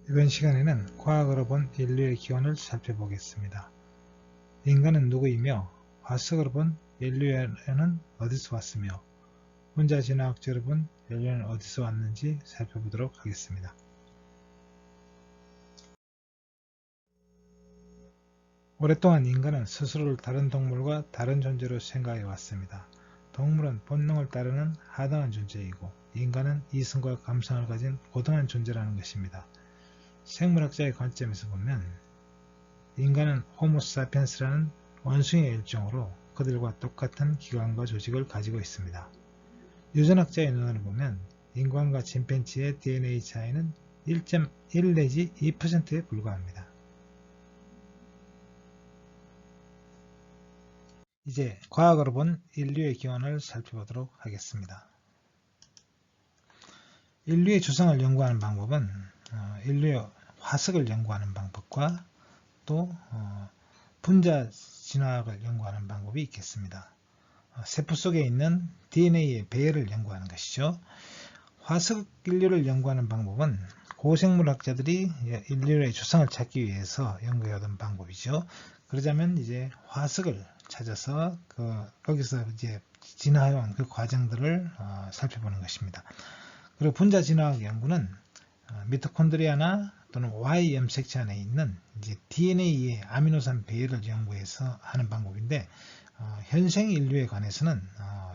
이번 시간에는 과학으로 본 인류의 기원을 살펴보겠습니다. 인간은 누구이며 화석으로 본 인류는 어디서 왔으며 혼자 진화학적으로 본 인류는 어디서 왔는지 살펴보도록 하겠습니다. 오랫동안 인간은 스스로를 다른 동물과 다른 존재로 생각해 왔습니다. 동물은 본능을 따르는 하등한 존재이고 인간은 이성과 감성을 가진 고등한 존재라는 것입니다. 생물학자의 관점에서 보면 인간은 호모사피엔스라는 원숭이의 일종으로 그들과 똑같은 기관과 조직을 가지고 있습니다. 유전학자의 눈으로 보면 인간과 침팬지의 DNA 차이는 1.1 내지 2%에 불과합니다. 이제 과학으로 본 인류의 기원을 살펴보도록 하겠습니다. 인류의 주성을 연구하는 방법은 인류의 화석을 연구하는 방법과 또 분자 진화학을 연구하는 방법이 있겠습니다. 세포 속에 있는 DNA의 배열을 연구하는 것이죠. 화석 인류를 연구하는 방법은 고생물학자들이 인류의 주성을 찾기 위해서 연구해오던 방법이죠. 그러자면 이제 화석을 찾아서 거기서 이제 진화해온 그 과정들을 살펴보는 것입니다. 그리고 분자 진화학 연구는 미토콘드리아나 또는 Y 염색체 안에 있는 이제 DNA의 아미노산 배열을 연구해서 하는 방법인데 현생 인류에 관해서는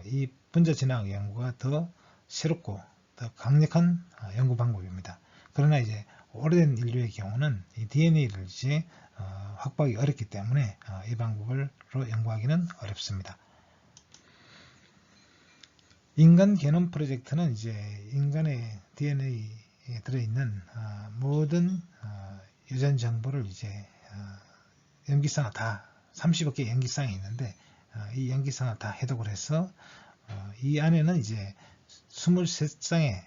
이 분자 진화학 연구가 더 새롭고 더 강력한 연구 방법입니다. 그러나 이제 오래된 인류의 경우는 이 DNA를 이제 확보하기 어렵기 때문에 이 방법으로 연구하기는 어렵습니다. 인간 게놈 프로젝트는 이제 인간의 DNA에 들어있는 모든 유전 정보를 이제 염기쌍을 다 30여 개 염기쌍이 있는데 이 염기쌍을 다 해독을 해서 이 안에는 이제 23쌍의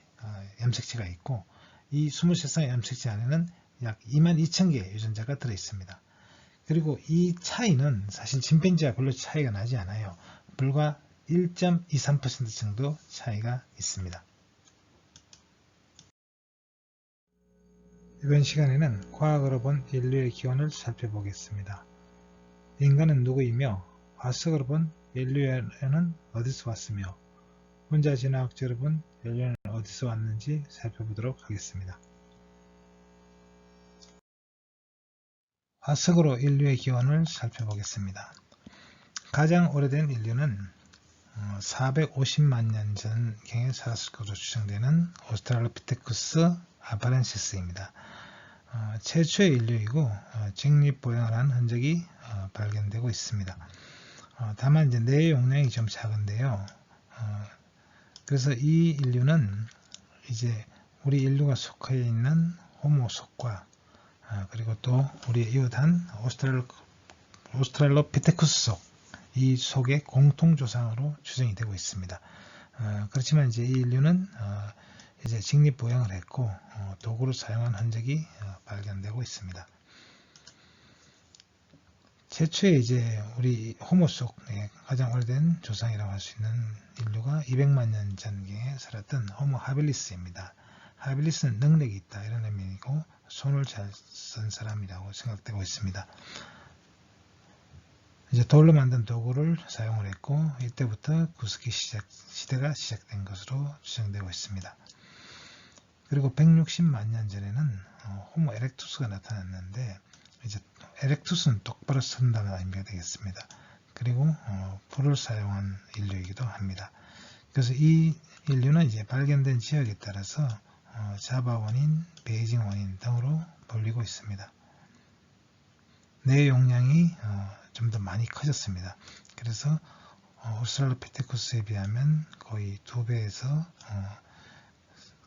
염색체가 있고 이 23쌍의 염색체 안에는 약 22,000개의 유전자가 들어 있습니다. 그리고 이 차이는 사실 침팬지와 별로 차이가 나지 않아요. 불과 1.23% 정도 차이가 있습니다. 이번 시간에는 과학으로 본 인류의 기원을 살펴보겠습니다. 인간은 누구이며 화석으로 본 인류는 어디서 왔으며 혼자 진화학적으로 본 인류는 어디서 왔는지 살펴보도록 하겠습니다. 화석으로 인류의 기원을 살펴보겠습니다. 가장 오래된 인류는 450만 년 전경에 살았을 것으로 추정되는 오스트랄로피테쿠스 아파렌시스입니다. 최초의 인류이고 직립보행을 한 흔적이 발견되고 있습니다. 다만 이제 뇌 용량이 좀 작은데요. 그래서 이 인류는 이제 우리 인류가 속해 있는 호모 속과 그리고 또 우리 이웃한 오스트랄로피테쿠스 속 이 속의 공통조상으로 추정이 되고 있습니다. 그렇지만 이제 이 인류는 이제 직립보행을 했고 도구를 사용한 흔적이 발견되고 있습니다. 최초의 이제 우리 호모 속의 가장 오래된 조상이라고 할 수 있는 인류가 200만 년 전경에 살았던 호모 하빌리스입니다. 하빌리스는 능력이 있다 이런 의미이고 손을 잘 쓴 사람이라고 생각되고 있습니다. 이제 돌로 만든 도구를 사용을 했고 이때부터 구스기 시대가 시작된 것으로 추정되고 있습니다. 그리고 160만 년 전에는 호모 에렉투스가 나타났는데 이제 에렉투스는 똑바로 선다는 의미가 되겠습니다. 그리고 불을 사용한 인류이기도 합니다. 그래서 이 인류는 이제 발견된 지역에 따라서 자바 원인, 베이징 원인 등으로 불리고 있습니다. 뇌 용량이 좀 더 많이 커졌습니다. 그래서 오스트랄로피테쿠스에 비하면 거의 2배에서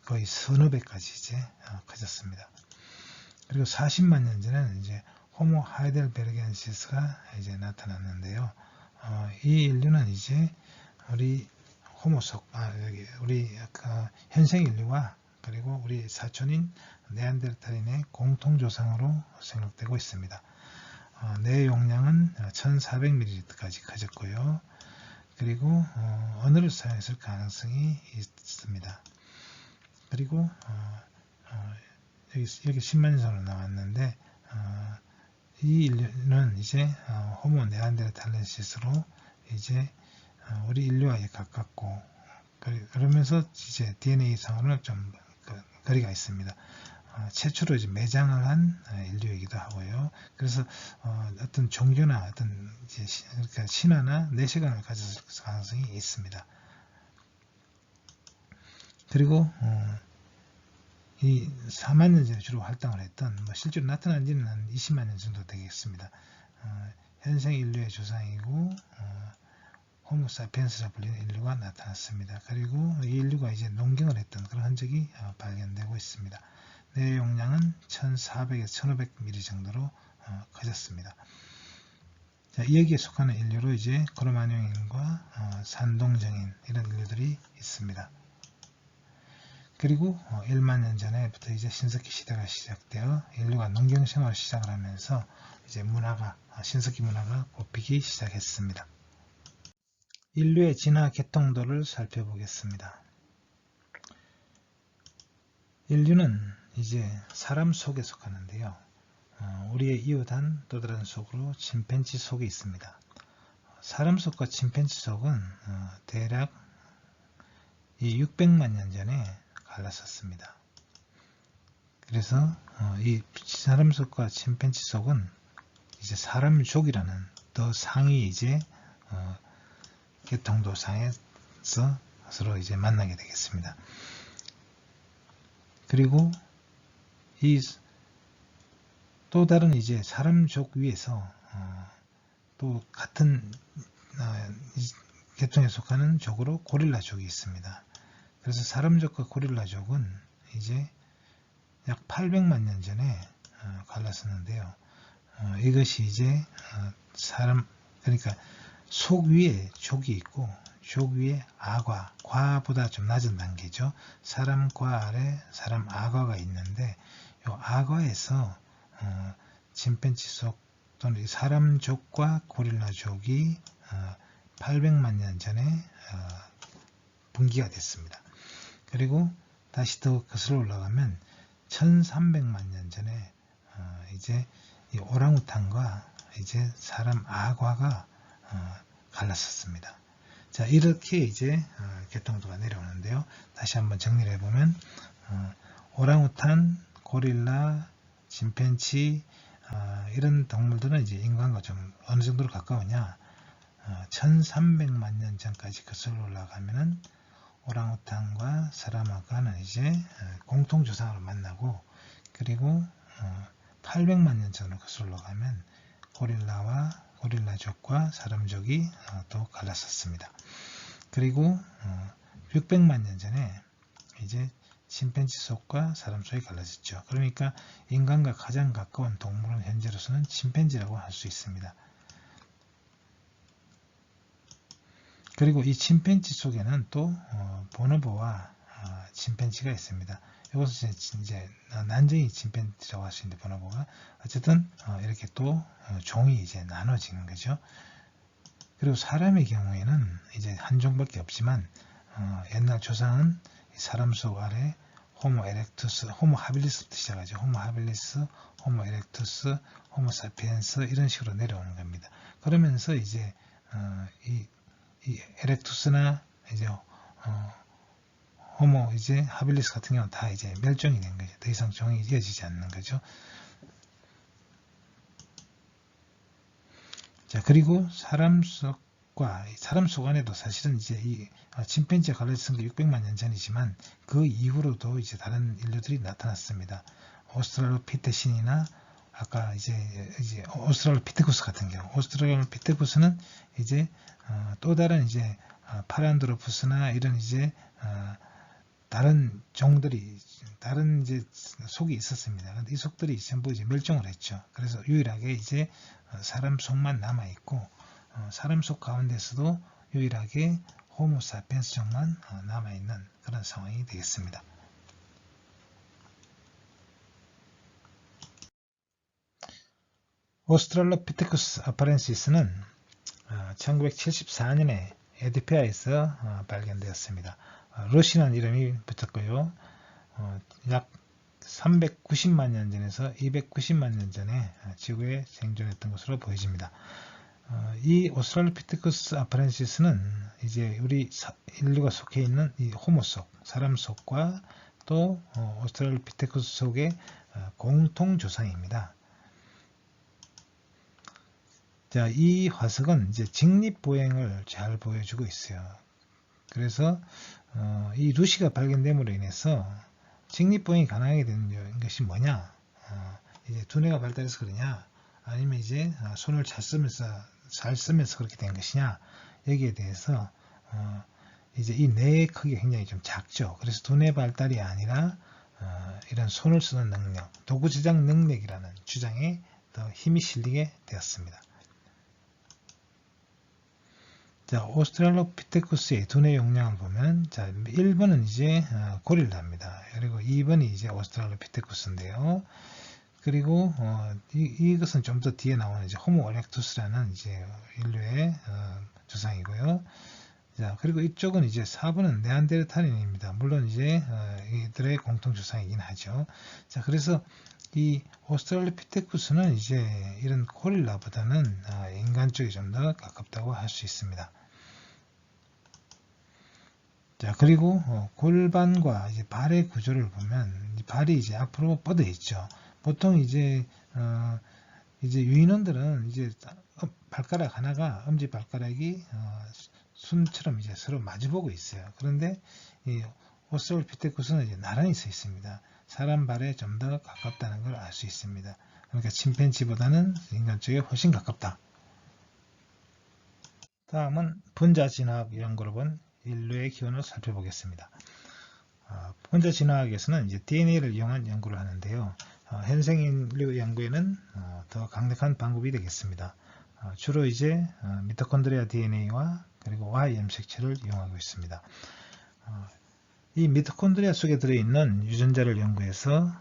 거의 서너 배까지 이제 커졌습니다. 그리고 40만 년 전에는 이제 호모 하이델베르겐시스가 이제 나타났는데요. 이 인류는 이제 우리 호모 속, 우리 현생 인류와 그리고 우리 사촌인 네안데르탈인의 공통조상으로 생각되고 있습니다. 뇌 용량은 1400ml까지 커졌고요. 그리고 언어를 사용했을 가능성이 있습니다. 그리고 여기 10만 년 전으로 나왔는데 이 인류는 이제 호모 네안데르탈렌시스로 이제 우리 인류와 가깝고 그러면서 이제 DNA상으로는 좀 거리가 있습니다. 최초로 이제 매장을 한 인류이기도 하고요. 그래서 어떤 종교나 어떤 이제 그러니까 신화나 내시관을 가졌을 가능성이 있습니다. 그리고 이 4만 년 전에 주로 활동을 했던 실제로 나타난 지는 한 20만 년 정도 되겠습니다. 현생 인류의 조상이고 호모 사피엔스라 불리는 인류가 나타났습니다. 그리고 이 인류가 이제 농경을 했던 그런 흔적이 발견되고 있습니다. 뇌 용량은 1400에서 1500mm 정도로 커졌습니다. 자, 여기에 속하는 인류로 이제 크로마뇽인과 산동정인 이런 인류들이 있습니다. 그리고 1만 년 전에부터 이제 신석기 시대가 시작되어 인류가 농경 생활을 시작을 하면서 이제 신석기 문화가 꼽히기 시작했습니다. 인류의 진화 계통도를 살펴보겠습니다. 인류는 이제 사람 속에 속하는데요. 우리의 이웃한 또 다른 속으로 침팬지 속이 있습니다. 사람 속과 침팬지 속은 대략 이 600만 년 전에 갈랐었습니다. 그래서 이 사람 속과 침팬지 속은 이제 사람족이라는 더 상위 이제 계통도상에서 서로 이제 만나게 되겠습니다. 그리고 이 또 다른 이제 사람족 위에서 또 같은 계통에 속하는 족으로 고릴라족이 있습니다. 그래서 사람족과 고릴라족은 이제 약 800만 년 전에 갈랐었는데요. 이것이 이제 그러니까 속 위에 족이 있고 족 위에 악화, 과보다 좀 낮은 단계죠. 사람 과 아래 사람 악화가 있는데 이 악화에서 침팬지 속 또는 사람족과 고릴라족이 800만 년 전에 분기가 됐습니다. 그리고 다시 더 거슬러 올라가면 1300만 년 전에 이제 이 오랑우탄과 이제 사람 악화가 갈랐었습니다. 자, 이렇게 이제 계통도가 내려오는데요. 다시 한번 정리를 해보면 오랑우탄, 고릴라, 침팬지 이런 동물들은 이제 인간과 좀 어느 정도로 가까우냐 1300만 년 전까지 거슬러 올라가면은 오랑우탄과 사람악과는 이제 공통조상으로 만나고 그리고 800만 년 전으로 거슬러 올라가면 고릴라와 고릴라족과 사람족이 또 갈랐었습니다. 그리고 600만 년 전에 이제 침팬지 속과 사람 속이 갈라졌죠. 그러니까 인간과 가장 가까운 동물은 현재로서는 침팬지라고 할 수 있습니다. 그리고 이 침팬지 속에는 또 보노보와 침팬지가 있습니다. 이것은 이제 난쟁이 침팬지라고 할 수 있는데 보노보가 어쨌든 이렇게 또 종이 이제 나눠지는 거죠. 그리고 사람의 경우에는 이제 한 종밖에 없지만 옛날 조상은 사람 속 아래 호모 에렉투스, 호모 하빌리스부터 시작하죠. 호모 하빌리스, 호모 에렉투스, 호모 사피엔스 이런 식으로 내려오는 겁니다. 그러면서 이제 이 에렉투스나 이제 호모 이제 하빌리스 같은 경우는 다 이제 멸종이 된 거죠. 더 이상 종이 이어지지 않는 거죠. 자, 그리고 사람 속 안에도 사실은 이제 이 침팬지가 갈라진 게 600만 년 전이지만 그 이후로도 이제 다른 인류들이 나타났습니다. 오스트랄로피테신이나 아까 이제 오스트랄로피테쿠스 같은 경우, 오스트랄로피테쿠스는 이제 또 다른 이제 파란드로푸스나 이런 이제 다른 종들이 다른 이제 속이 있었습니다. 그런데 이 속들이 전부 이제 멸종을 했죠. 그래서 유일하게 이제 사람 속만 남아 있고 사람 속 가운데서도 유일하게 호모 사피엔스 종만 남아 있는 그런 상황이 되겠습니다. 오스트랄로피테쿠스 아파렌시스는 1974년에 에디피아에서 발견되었습니다. 러시아는 이름이 붙었고요. 약 390만 년 전에서 290만 년 전에 지구에 생존했던 것으로 보여집니다. 이 오스트랄로피테쿠스 아파렌시스는 이제 우리 인류가 속해 있는 이 호모 속, 사람 속과 또 오스트랄로피테쿠스 속의 공통 조상입니다. 자, 이 화석은 이제 직립보행을 잘 보여주고 있어요. 그래서 이 루시가 발견됨으로 인해서 직립보행이 가능하게 된 것이 뭐냐? 이제 두뇌가 발달해서 그러냐? 아니면 이제 손을 잘 쓰면서 그렇게 된 것이냐? 여기에 대해서 이제 이 뇌의 크기가 굉장히 좀 작죠. 그래서 두뇌 발달이 아니라 이런 손을 쓰는 능력, 도구 제작 능력이라는 주장에 더 힘이 실리게 되었습니다. 자, 오스트랄로피테쿠스의 두뇌 용량을 보면, 자, 1번은 이제 고릴라입니다. 그리고 2번이 이제 오스트랄로피테쿠스인데요. 그리고 이것은 좀 더 뒤에 나오는 이제 호모 에렉투스라는 이제 인류의 조상이고요. 자, 그리고 이쪽은 이제 4번은 네안데르탈인입니다. 물론 이제 이들의 공통 조상이긴 하죠. 자, 그래서 이 오스트랄로피테쿠스는 이제 이런 고릴라보다는 인간 쪽이 좀 더 가깝다고 할 수 있습니다. 자, 그리고 골반과 이제 발의 구조를 보면 이 발이 이제 앞으로 뻗어 있죠. 보통 이제 유인원들은 이제 발가락 하나가 엄지 발가락이 순처럼 이제 서로 마주보고 있어요. 그런데 이 오스트랄로피테쿠스는 이제 나란히 서 있습니다. 사람 발에 좀 더 가깝다는 걸 알 수 있습니다. 그러니까 침팬지보다는 인간 쪽에 훨씬 가깝다. 다음은 분자진화학 연구로 본 인류의 기원을 살펴보겠습니다. 분자진화학에서는 이제 DNA를 이용한 연구를 하는데요. 현생 인류 연구에는 더 강력한 방법이 되겠습니다. 주로 이제 미토콘드리아 DNA와 그리고 Y 염색체를 이용하고 있습니다. 이 미토콘드리아 속에 들어있는 유전자를 연구해서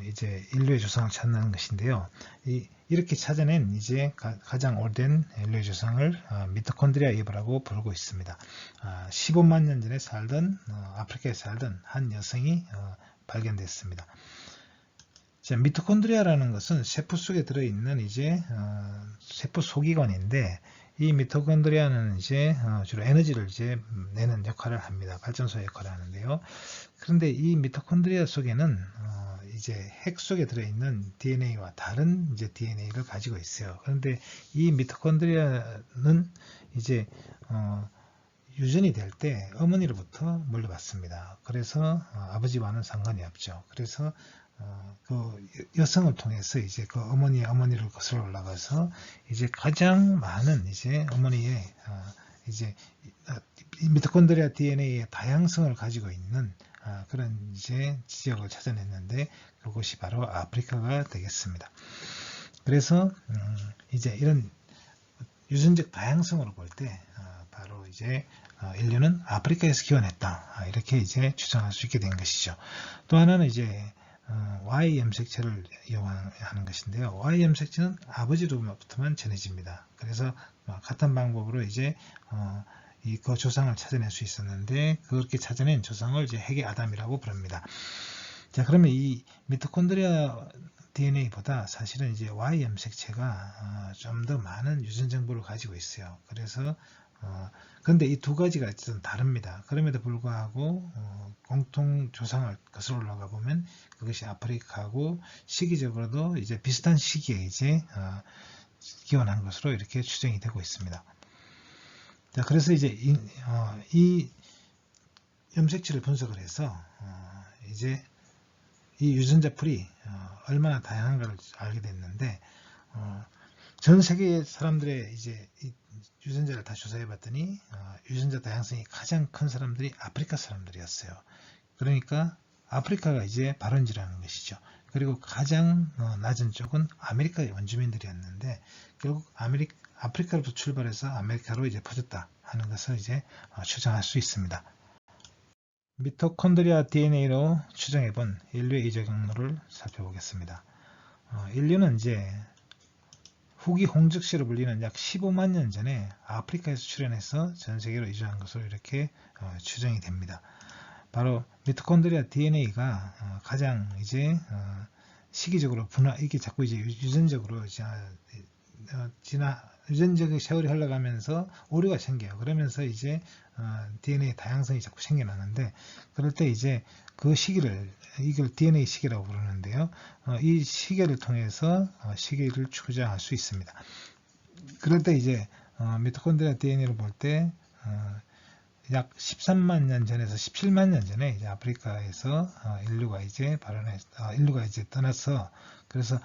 이제 인류의 조상을 찾는 것인데요. 이렇게 찾아낸 이제 가장 오래된 인류의 조상을 미토콘드리아 이브라고 부르고 있습니다. 15만 년 전에 살던 아프리카에 살던 한 여성이 발견됐습니다. 자, 미토콘드리아라는 것은 세포 속에 들어있는 이제 세포 소기관인데 이 미토콘드리아는 이제 주로 에너지를 이제 내는 역할을 합니다. 발전소 역할을 하는데요. 그런데 이 미토콘드리아 속에는 이제 핵 속에 들어있는 DNA와 다른 이제 DNA를 가지고 있어요. 그런데 이 미토콘드리아는 이제 유전이 될 때 어머니로부터 물려받습니다. 그래서 아버지와는 상관이 없죠. 그래서 그 여성을 통해서 이제 그 어머니를 거슬러 올라가서 이제 가장 많은 이제 어머니의 이제 미토콘드리아 DNA의 다양성을 가지고 있는 그런 이제 지역을 찾아냈는데 그것이 바로 아프리카가 되겠습니다. 그래서 이제 이런 유전적 다양성으로 볼 때 바로 이제 인류는 아프리카에서 기원했다 이렇게 이제 추정할 수 있게 된 것이죠. 또 하나는 이제 Y 염색체를 이용하는 것인데요. Y 염색체는 아버지로부터만 전해집니다. 그래서 같은 방법으로 이제 그 조상을 찾아낼 수 있었는데 그렇게 찾아낸 조상을 이제 핵의 아담이라고 부릅니다. 자, 그러면 이 미토콘드리아 DNA보다 사실은 이제 Y 염색체가 좀 더 많은 유전 정보를 가지고 있어요. 그래서 그런데 이 두 가지가 좀 다릅니다. 그럼에도 불구하고 공통 조상을 거슬러 올라가 보면 그것이 아프리카하고 시기적으로도 이제 비슷한 시기에 이제 기원한 것으로 이렇게 추정이 되고 있습니다. 자, 그래서 이제 이 염색체를 분석을 해서 이제 이 유전자 풀이 얼마나 다양한가를 알게 됐는데 전 세계 사람들의 이제 이 유전자를 다 조사해 봤더니 유전자 다양성이 가장 큰 사람들이 아프리카 사람들이었어요. 그러니까 아프리카가 이제 발원지라는 것이죠. 그리고 가장 낮은 쪽은 아메리카의 원주민들이었는데 결국 아프리카로부터 출발해서 아메리카로 이제 퍼졌다 하는 것을 이제 추정할 수 있습니다. 미토콘드리아 DNA로 추정해 본 인류의 이적 경로를 살펴보겠습니다. 인류는 이제 후기 홍적시로 불리는 약 15만 년 전에 아프리카에서 출현해서 전 세계로 이주한 것으로 이렇게 추정이 됩니다. 바로 미토콘드리아 DNA가 가장 이제 시기적으로 이게 자꾸 이제 유전적으로 유전적인 세월이 흘러가면서 오류가 생겨요. 그러면서 이제 DNA 다양성이 자꾸 생겨나는데, 그럴 때 이제 그 시기를, 이걸 DNA 시기라고 부르는데요. 이 시계를 통해서 시기를 추정할 수 있습니다. 그럴 때 이제 미토콘드리아 DNA를 볼 때 약 13만 년 전에서 17만 년 전에 이제 아프리카에서 인류가 이제 떠나서, 그래서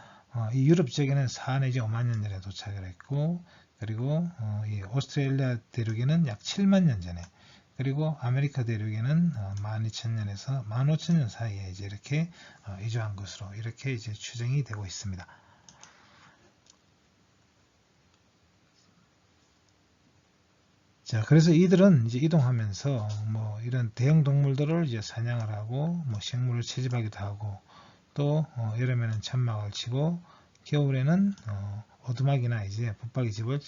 이 유럽 지역에는 4 내지 5만 년 전에 도착을 했고, 그리고 이 오스트레일리아 대륙에는 약 7만 년 전에, 그리고 아메리카 대륙에는 12,000년에서 15,000년 사이에 이제 이렇게 이주한 것으로 이렇게 이제 추정이 되고 있습니다. 자, 그래서 이들은 이제 이동하면서 뭐 이런 대형 동물들을 이제 사냥을 하고, 뭐 식물을 채집하기도 하고, 또 여름에는 천막을 치고, 겨울에는 오두막이나 이제 붙박이 집을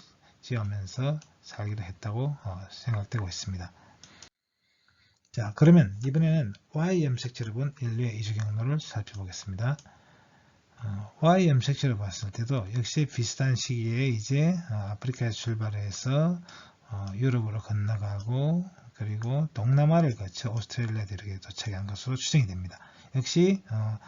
지으면서 살기도 했다고 생각되고 있습니다. 자, 그러면 이번에는 Y 염색체를 본 인류의 이주 경로를 살펴보겠습니다. Y 염색체를 봤을 때도 역시 비슷한 시기에 이제 아프리카에서 출발해서 유럽으로 건너가고, 그리고 동남아를 거쳐 오스트레일리아 대륙에 도착한 것으로 추정이 됩니다. 역시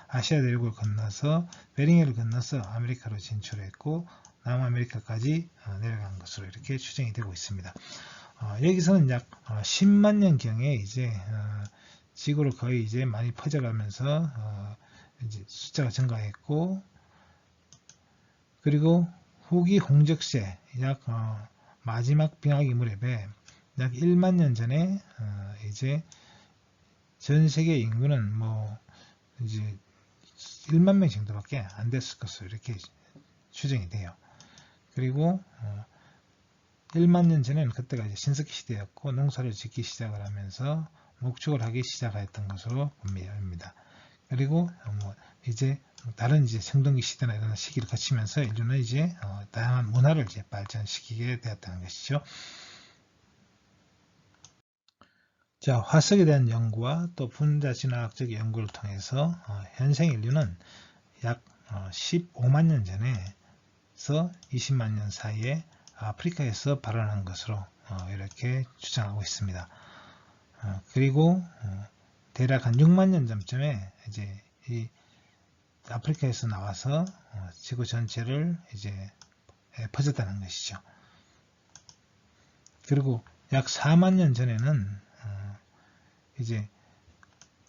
아시아 대륙을 건너서 베링해를 건너서 아메리카로 진출했고, 남아메리카까지 내려간 것으로 이렇게 추정이 되고 있습니다. 여기서는 약 10만 년경에 이제 지구를 거의 이제 많이 퍼져가면서 이제 숫자가 증가했고, 그리고 후기 홍적세 약 마지막 빙하기 무렵에 약 1만 년 전에 이제 전 세계 인구는 뭐 이제 1만 명 정도밖에 안 됐을 것으로 이렇게 추정이 돼요. 그리고 1만 년 전에는 그때가 이제 신석기 시대였고, 농사를 짓기 시작을 하면서 목축을 하기 시작했던 것으로 봅니다. 그리고 뭐 이제 다른 이제 청동기 시대나 이런 시기를 거치면서 인류는 이제 다양한 문화를 이제 발전시키게 되었다는 것이죠. 자, 화석에 대한 연구와 또 분자 진화학적 연구를 통해서 현생 인류는 약 15만 년 전에서 20만 년 사이에 아프리카에서 발원한 것으로 이렇게 추정하고 있습니다. 그리고 대략 한 6만 년 전쯤에 이제 이 아프리카에서 나와서 지구 전체를 이제 퍼졌다는 것이죠. 그리고 약 4만 년 전에는 이제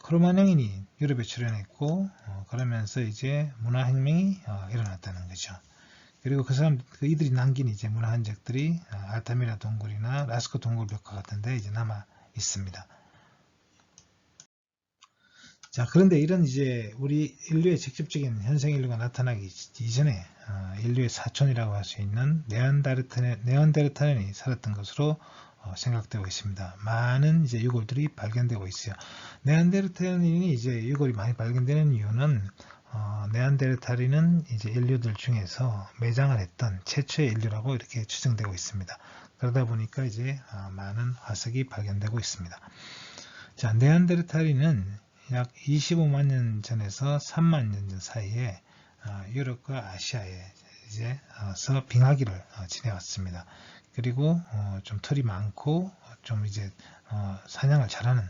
크로마뇽인이 유럽에 출현했고, 그러면서 이제 문화혁명이 일어났다는 거죠. 그리고 이들이 남긴 이제 문화 흔적들이 알타미라 동굴이나 라스코 동굴벽화 같은 데 이제 남아 있습니다. 자, 그런데 이런 이제 우리 인류의 직접적인 현생 인류가 나타나기 이전에 인류의 사촌이라고 할 수 있는 네안데르탈인이 살았던 것으로 생각되고 있습니다. 많은 이제 유골들이 발견되고 있어요. 네안데르탈인이 이제 유골이 많이 발견되는 이유는 네안데르탈인은 이제 인류들 중에서 매장을 했던 최초의 인류라고 이렇게 추정되고 있습니다. 그러다 보니까 이제 많은 화석이 발견되고 있습니다. 자, 네안데르탈인은 약 25만 년 전에서 3만 년 전 사이에 유럽과 아시아에 이제서 빙하기를 지내왔습니다. 그리고 좀 털이 많고 좀 이제 사냥을 잘하는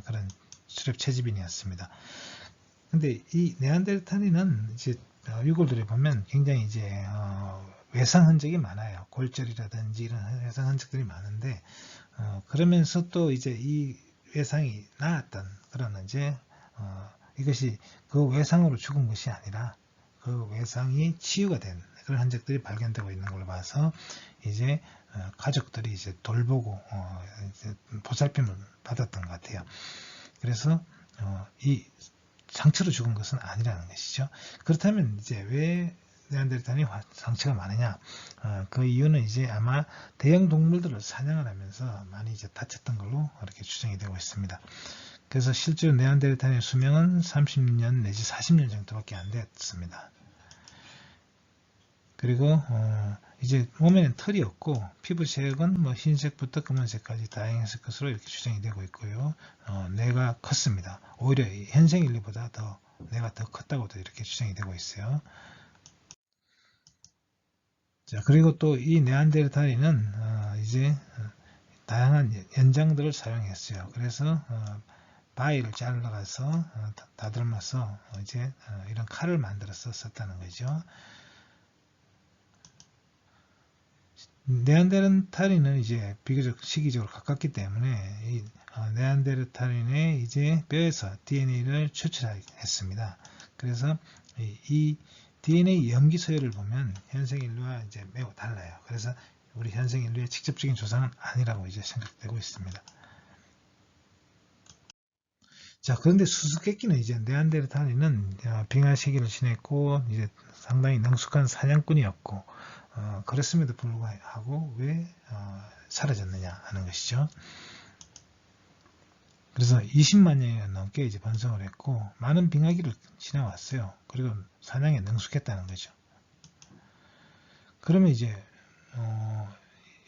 그런 수렵 채집인이었습니다. 근데 이 네안데르탈인은 이제 유골들에 보면 굉장히 이제 외상 흔적이 많아요. 골절이라든지 이런 외상 흔적들이 많은데, 그러면서 또 이제 이 외상이 나았던 그런 이제 이것이 그 외상으로 죽은 것이 아니라 그 외상이 치유가 된 그런 흔적들이 발견되고 있는 걸로 봐서 이제 가족들이 이제 돌보고 이제 보살핌을 받았던 것 같아요. 그래서 이 상처로 죽은 것은 아니라는 것이죠. 그렇다면 이제 왜 네안데르탈인이 상처가 많으냐? 그 이유는 이제 아마 대형 동물들을 사냥을 하면서 많이 이제 다쳤던 걸로 이렇게 추정이 되고 있습니다. 그래서 실제로 네안데르탈인의 수명은 30년 내지 40년 정도밖에 안 됐습니다. 그리고 이제 몸에는 털이 없고 피부색은 뭐 흰색부터 검은색까지 다양했을 것으로 이렇게 추정이 되고 있고요. 뇌가 컸습니다. 오히려 현생 인류보다 더 뇌가 더 컸다고도 이렇게 추정이 되고 있어요. 자, 그리고 또 이 네안데르탈인은 이제 다양한 연장들을 사용했어요. 그래서 바위를 잘라가서 다듬어서 이제 이런 칼을 만들어서 썼다는 거죠. 네안데르탈인은 이제 비교적 시기적으로 가깝기 때문에 이 네안데르탈인의 이제 뼈에서 DNA를 추출했습니다. 그래서 이 DNA 염기 서열을 보면 현생 인류와 이제 매우 달라요. 그래서 우리 현생 인류의 직접적인 조상은 아니라고 이제 생각되고 있습니다. 자, 그런데 수수께끼는 이제 네안데르탈인은 빙하 시기를 지냈고 이제 상당히 능숙한 사냥꾼이었고 그랬음에도 불구하고 왜 사라졌느냐 하는 것이죠. 그래서 20만 년이 넘게 이제 번성을 했고 많은 빙하기를 지나왔어요. 그리고 사냥에 능숙했다는 거죠. 그러면 이제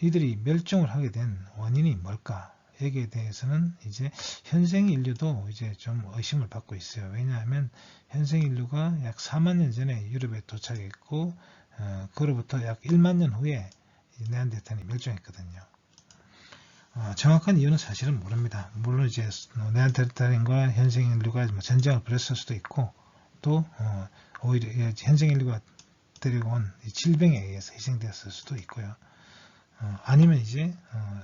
이들이 멸종을 하게 된 원인이 뭘까? 여기에 대해서는 이제 현생 인류도 이제 좀 의심을 받고 있어요. 왜냐하면 현생 인류가 약 4만 년 전에 유럽에 도착했고 그로부터 약 1만 년 후에 네안데르탈이 멸종했거든요. 정확한 이유는 사실은 모릅니다. 물론 이제 네안데르탈인과 현생 인류가 뭐 전쟁을 벌였을 수도 있고 또 오히려 현생 인류가 데리고 온 질병에 의해서 희생되었을 수도 있고요. 아니면 이제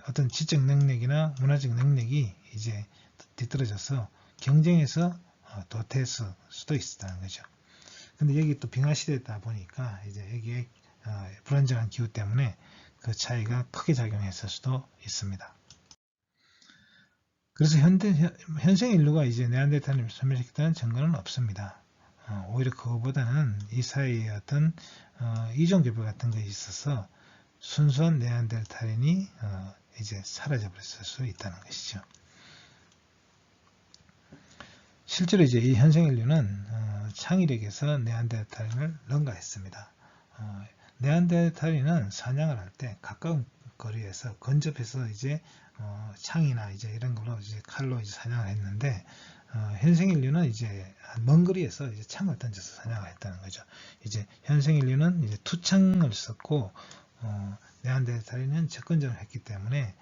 어떤 지적 능력이나 문화적 능력이 이제 뒤떨어져서 경쟁에서 도태했을 수도 있었다는 거죠. 근데 여기 또 빙하 시대다 보니까 이제 여기에 불안정한 기후 때문에 그 차이가 크게 작용했을 수도 있습니다. 그래서 현생 인류가 이제 네안데르탈을 소멸시켰다는 증거는 없습니다. 오히려 그거보다는 이 사이에 어떤 이종 교배 같은 것이 있어서 순수한 네안데르탈인이 이제 사라져 버렸을 수 있다는 것이죠. 실제로 이제 이 현생 인류는 창의력에서 네안데르탈인을 능가했습니다. 네안데르탈인은 사냥을 할 때 가까운 거리에서 근접해서 이제 창이나 이제 이런 걸로 이제 칼로 이제 사냥을 했는데 현생 인류는 이제 먼 거리에서 이제 창을 던져서 사냥을 했다는 거죠. 이제 현생 인류는 이제 투창을 썼고 네안데르탈인은 접근전을 했기 때문에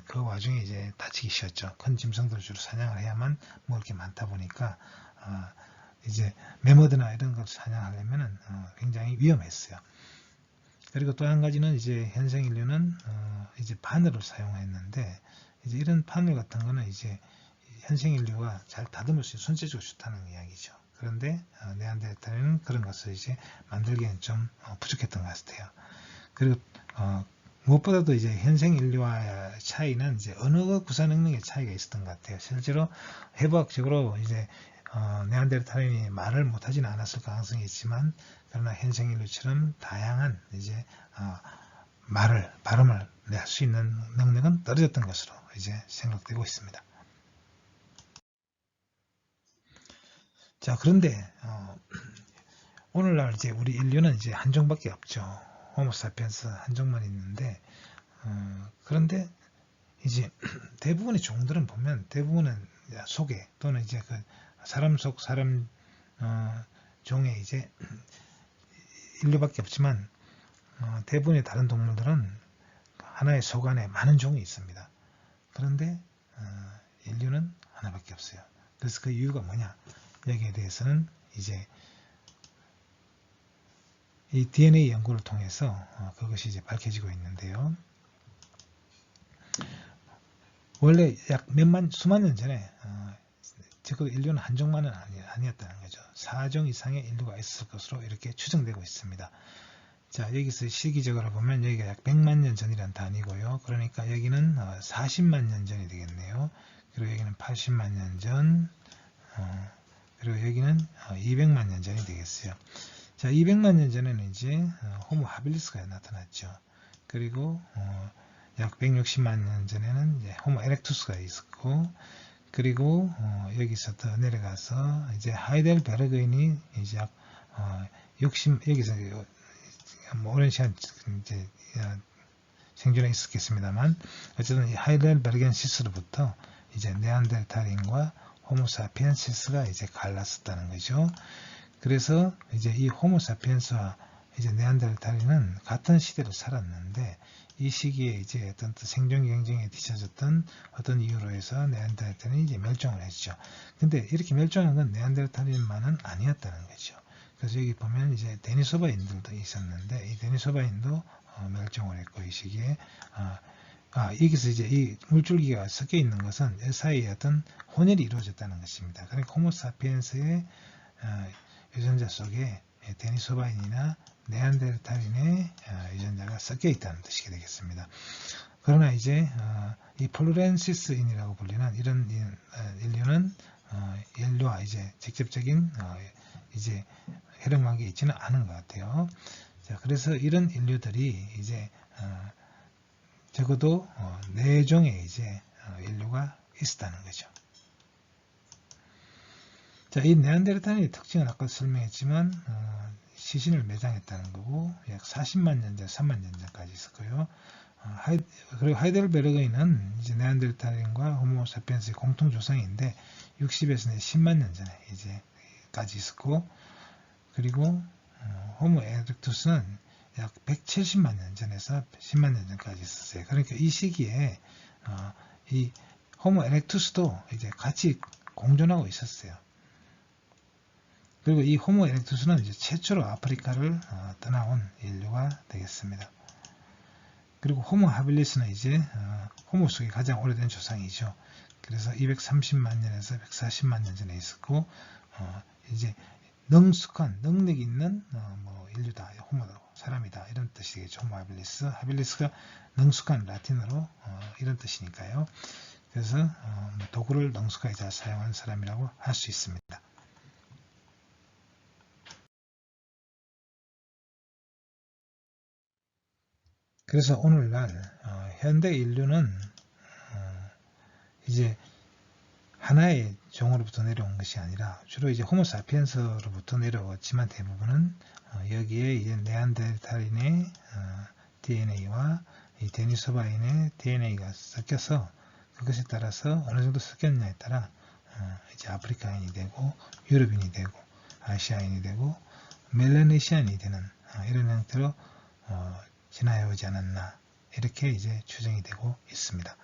그 와중에 이제 다치기 쉬웠죠. 큰 짐승들 주로 사냥을 해야만 먹을 게 많다 보니까 이제 매머드나 이런 걸 사냥하려면은 굉장히 위험했어요. 그리고 또 한 가지는 이제 현생 인류는 이제 바늘을 사용했는데 이제 이런 바늘 같은 거는 이제 현생 인류가 잘 다듬을 수 있는 손재주가 좋다는 이야기죠. 그런데 네안데르탈인은 그런 것을 이제 만들기에는 좀 부족했던 것 같아요. 그리고 무엇보다도 이제 현생 인류와의 차이는 이제 언어 구사 능력의 차이가 있었던 것 같아요. 실제로 해부학적으로 이제 네안데르탈인이 말을 못하지는 않았을 가능성이 있지만 그러나 현생 인류처럼 다양한 이제 발음을 낼 수 있는 능력은 떨어졌던 것으로 이제 생각되고 있습니다. 자, 그런데 오늘날 이제 우리 인류는 이제 한 종밖에 없죠. 호모사피엔스 한 종만 있는데 그런데 이제 대부분의 종들은 보면 대부분은 속에 또는 이제 그 사람 속 사람 종에 이제 인류밖에 없지만 대부분의 다른 동물들은 하나의 속 안에 많은 종이 있습니다. 그런데 인류는 하나밖에 없어요. 그래서 그 이유가 뭐냐? 여기에 대해서는 이제 이 DNA 연구를 통해서 그것이 이제 밝혀지고 있는데요. 원래 약 수만 년 전에 즉 인류는 한 종만은 아니었다는 거죠. 4종 이상의 인류가 있을 것으로 이렇게 추정되고 있습니다. 자, 여기서 시기적으로 보면 여기가 약 100만 년 전이란 단위고요. 그러니까 여기는 40만 년 전이 되겠네요. 그리고 여기는 80만 년 전, 그리고 여기는 200만 년 전이 되겠어요. 자, 200만 년 전에는 이제 호모 하빌리스가 나타났죠. 그리고 약 160만 년 전에는 이제 호모 에렉투스가 있었고, 그리고 여기서 더 내려가서 이제 하이델베르그인이 이제 약 60, 여기서 뭐 오랜 시간 이제 생존해 있었겠습니다만 어쨌든 이 하이델베르겐시스로부터 이제 네안데르탈인과 호모사피엔시스가 이제 갈랐었다는 거죠. 그래서 이제 이 호모사피엔스와 이제 네안데르탈인은 같은 시대를 살았는데 이 시기에 이제 어떤 생존 경쟁에 뒤처졌던 어떤 이유로 해서 네안데르탈인이 이제 멸종을 했죠. 근데 이렇게 멸종한 건 네안데르탈인만은 아니었다는 거죠. 그래서 여기 보면 이제 데니소바인들도 있었는데 이 데니소바인도 멸종을 했고 이 시기에 여기서 이제 이 물줄기가 섞여 있는 것은 이 사이에 어떤 혼혈이 이루어졌다는 것입니다. 그러니까 호모사피엔스의 유전자 속에 데니소바인이나 네안데르탈인의 유전자가 섞여 있다는 뜻이 되겠습니다. 그러나 이제 이 플루렌시스인이라고 불리는 이런 인류는 인류와 이제 직접적인 이제 혈육관계에 있지는 않은 것 같아요. 자, 그래서 이런 인류들이 이제 적어도 4종의 이제 인류가 있었다는 거죠. 자, 이 네안데르탈인의 특징은 아까 설명했지만 시신을 매장했다는 거고 약 40만 년 전, 3만 년 전까지 있었고요. 그리고 하이델베르그인은 이제 네안데르탈인과 호모사피엔스의 공통 조상인데 60에서 10만 년 전에 이제까지 있었고, 그리고 호모 에렉투스는 약 170만 년 전에서 10만 년 전까지 있었어요. 그러니까 이 시기에 이 호모 에렉투스도 이제 같이 공존하고 있었어요. 그리고 이 호모 에렉투스는 이제 최초로 아프리카를 떠나온 인류가 되겠습니다. 그리고 호모 하빌리스는 이제 호모 속에 가장 오래된 조상이죠. 그래서 230만 년에서 140만 년 전에 있었고 이제 능숙한 능력 있는 뭐 인류다, 호모다, 사람이다 이런 뜻이겠죠. 호모 하빌리스, 하빌리스가 능숙한 라틴어로 이런 뜻이니까요. 그래서 도구를 능숙하게 잘 사용하는 사람이라고 할 수 있습니다. 그래서 오늘날 현대 인류는 이제 하나의 종으로부터 내려온 것이 아니라 주로 이제 호모사피엔스로부터 내려왔지만 대부분은 여기에 이제 네안데르탈인의 DNA와 이 데니소바인의 DNA가 섞여서 그것에 따라서 어느 정도 섞였냐에 따라 이제 아프리카인이 되고 유럽인이 되고 아시아인이 되고 멜라네시안이 되는 이런 형태로 진화해 오지 않았나 이렇게 이제 추정이 되고 있습니다.